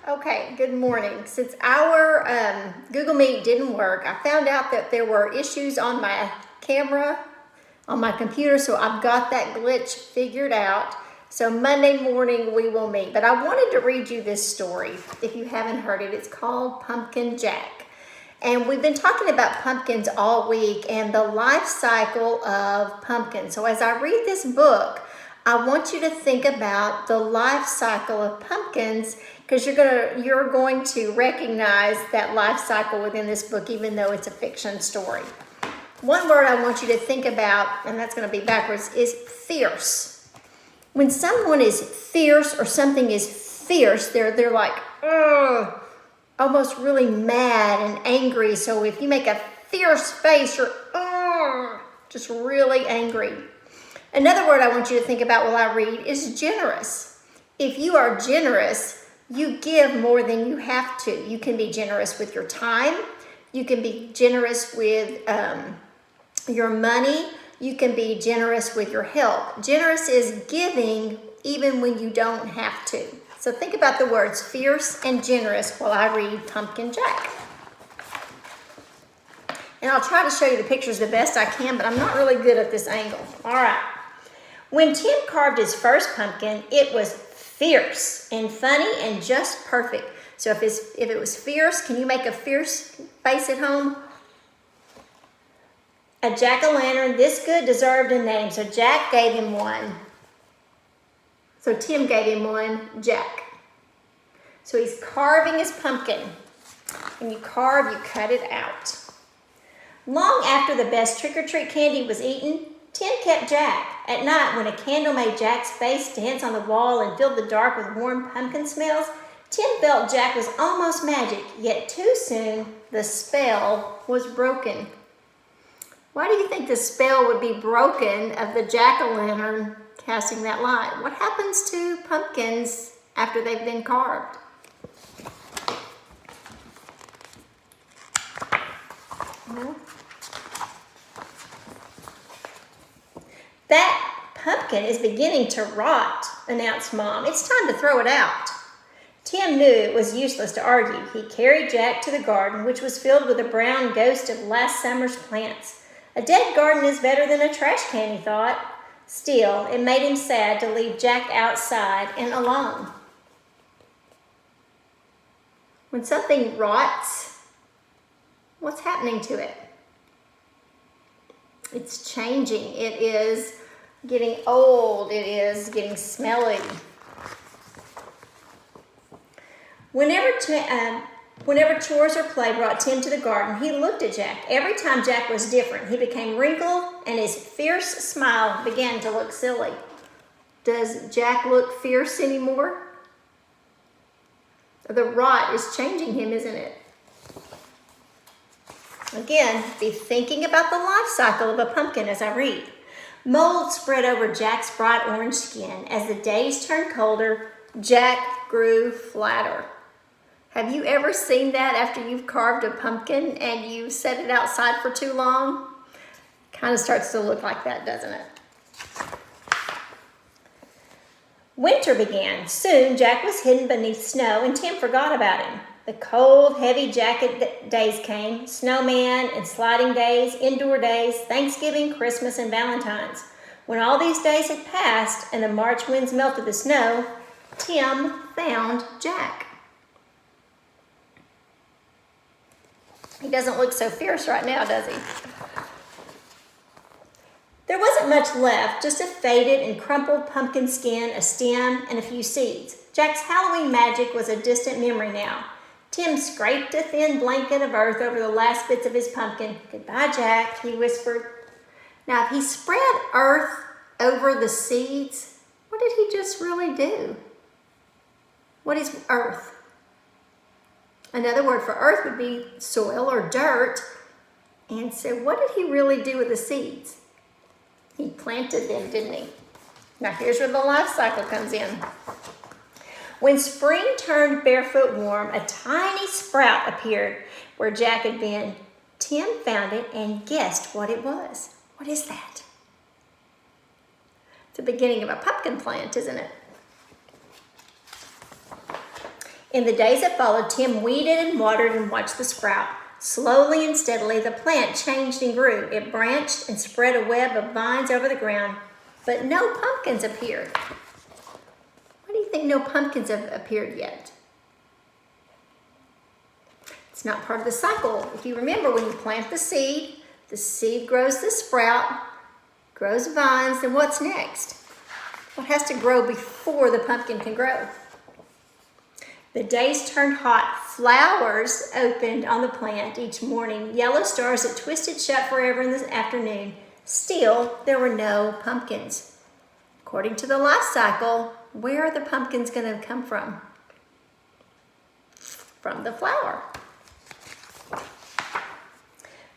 Okay, good morning. Since our Google Meet didn't work, I found out that there were issues on my camera, on my computer, so I've got that glitch figured out. So Monday morning we will meet. But I wanted to read you this story, if you haven't heard it. It's called Pumpkin Jack. And we've been talking about pumpkins all week and the life cycle of pumpkins. So as I read this book, I want you to think about the life cycle of pumpkins, because you're going to recognize that life cycle within this book, even though it's a fiction story. One word I want you to think about, and that's going to be backwards, is fierce. When someone is fierce or something is fierce, they're like, ugh, almost really mad and angry. So if you make a fierce face, you're just really angry. Another word I want you to think about while I read is generous. If you are generous, you give more than you have to. You can be generous with your time. You can be generous with your money. You can be generous with your help. Generous is giving even when you don't have to. So think about the words fierce and generous while I read Pumpkin Jack. And I'll try to show you the pictures the best I can, but I'm not really good at this angle. All right. When Tim carved his first pumpkin, it was fierce and funny and just perfect. So if it was fierce, can you make a fierce face at home? A jack-o'-lantern this good deserved a name, so Jack gave him one. So Tim gave him one, Jack. So he's carving his pumpkin. When you carve, you cut it out. Long after the best trick-or-treat candy was eaten, Tim kept Jack. At night, when a candle made Jack's face dance on the wall and filled the dark with warm pumpkin smells, Tim felt Jack was almost magic, yet too soon the spell was broken. Why do you think the spell would be broken of the jack-o'-lantern casting that light? What happens to pumpkins after they've been carved? Well, that pumpkin is beginning to rot, announced Mom. It's time to throw it out. Tim knew it was useless to argue. He carried Jack to the garden, which was filled with a brown ghost of last summer's plants. A dead garden is better than a trash can, he thought. Still, it made him sad to leave Jack outside and alone. When something rots, what's happening to it? It's changing. It is getting old. It is getting smelly. Whenever chores or play brought Tim to the garden, he looked at Jack. Every time Jack was different. He became wrinkled, and his fierce smile began to look silly. Does Jack look fierce anymore? The rot is changing him, isn't it? Again, be thinking about the life cycle of a pumpkin as I read. Mold spread over Jack's bright orange skin. As the days turned colder, Jack grew flatter. Have you ever seen that after you've carved a pumpkin and you set it outside for too long? Kind of starts to look like that, doesn't it? Winter began. Soon Jack was hidden beneath snow and Tim forgot about him. The cold, heavy jacket days came, snowman and sliding days, indoor days, Thanksgiving, Christmas, and Valentine's. When all these days had passed and the March winds melted the snow, Tim found Jack. He doesn't look so fierce right now, does he? There wasn't much left, just a faded and crumpled pumpkin skin, a stem, and a few seeds. Jack's Halloween magic was a distant memory now. Tim scraped a thin blanket of earth over the last bits of his pumpkin. Goodbye, Jack, he whispered. Now, if he spread earth over the seeds, what did he just really do? What is earth? Another word for earth would be soil or dirt. And so what did he really do with the seeds? He planted them, didn't he? Now here's where the life cycle comes in. When spring turned barefoot warm, a tiny sprout appeared where Jack had been. Tim found it and guessed what it was. What is that? It's the beginning of a pumpkin plant, isn't it? In the days that followed, Tim weeded and watered and watched the sprout. Slowly and steadily, the plant changed and grew. It branched and spread a web of vines over the ground, but no pumpkins appeared. Why do you think no pumpkins have appeared yet? It's not part of the cycle. If you remember, when you plant the seed grows the sprout, grows vines, then what's next? What has to grow before the pumpkin can grow? The days turned hot. Flowers opened on the plant each morning, yellow stars that twisted shut forever in the afternoon. Still, there were no pumpkins. According to the life cycle, where are the pumpkins going to come from? From the flower.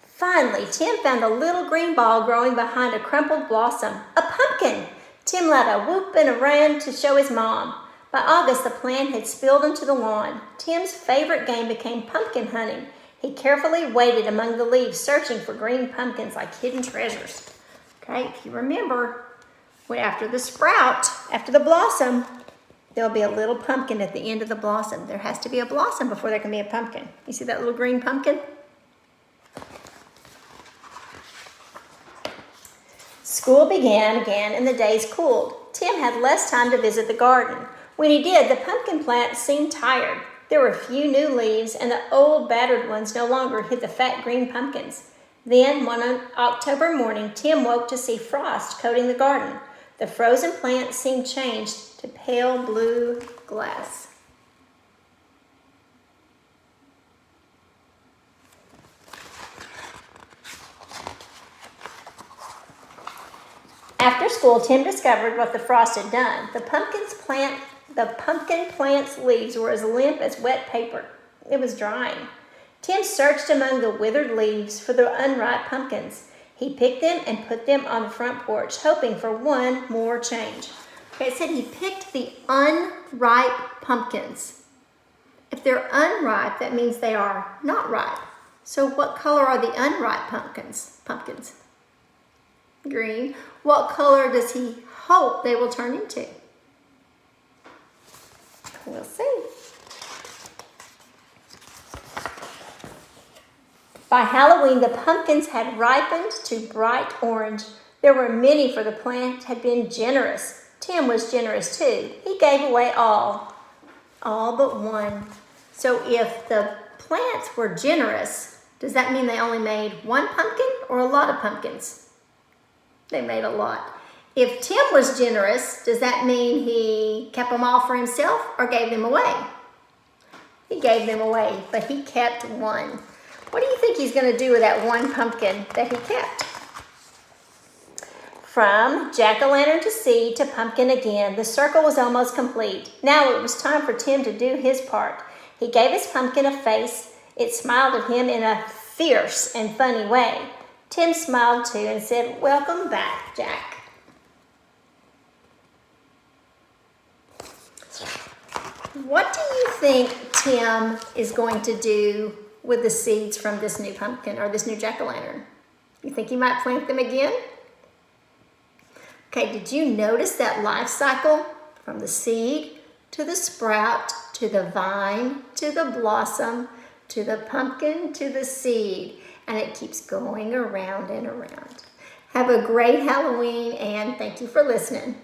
Finally, Tim found a little green ball growing behind a crumpled blossom. A pumpkin! Tim let a whoop and a ran to show his mom. By August, the plant had spilled into the lawn. Tim's favorite game became pumpkin hunting. He carefully waded among the leaves, searching for green pumpkins like hidden treasures. Okay, if you remember, after the sprout, after the blossom, there'll be a little pumpkin at the end of the blossom. There has to be a blossom before there can be a pumpkin. You see that little green pumpkin? School began again and the days cooled. Tim had less time to visit the garden. When he did, the pumpkin plant seemed tired. There were few new leaves, and the old battered ones no longer hid the fat green pumpkins. Then, one October morning, Tim woke to see frost coating the garden. The frozen plant seemed changed to pale blue glass. After school, Tim discovered what the frost had done. The pumpkin plant's leaves were as limp as wet paper. It was drying. Tim searched among the withered leaves for the unripe pumpkins. He picked them and put them on the front porch, hoping for one more change. Okay, it said he picked the unripe pumpkins. If they're unripe, that means they are not ripe. So what color are the unripe pumpkins? Green. What color does he hope they will turn into? We'll see. By Halloween, the pumpkins had ripened to bright orange. There were many, for the plant had been generous. Tim was generous too. He gave away all but one. So if the plants were generous, does that mean they only made one pumpkin or a lot of pumpkins? They made a lot. If Tim was generous, does that mean he kept them all for himself or gave them away? He gave them away, but he kept one. What do you think he's going to do with that one pumpkin that he kept? From jack-o'-lantern to seed to pumpkin again, the circle was almost complete. Now it was time for Tim to do his part. He gave his pumpkin a face. It smiled at him in a fierce and funny way. Tim smiled too and said, "Welcome back, Jack." What do you think Tim is going to do with the seeds from this new pumpkin or this new jack-o'-lantern? You think he might plant them again? Okay, did you notice that life cycle from the seed to the sprout to the vine to the blossom to the pumpkin to the seed? And it keeps going around and around. Have a great Halloween, and thank you for listening.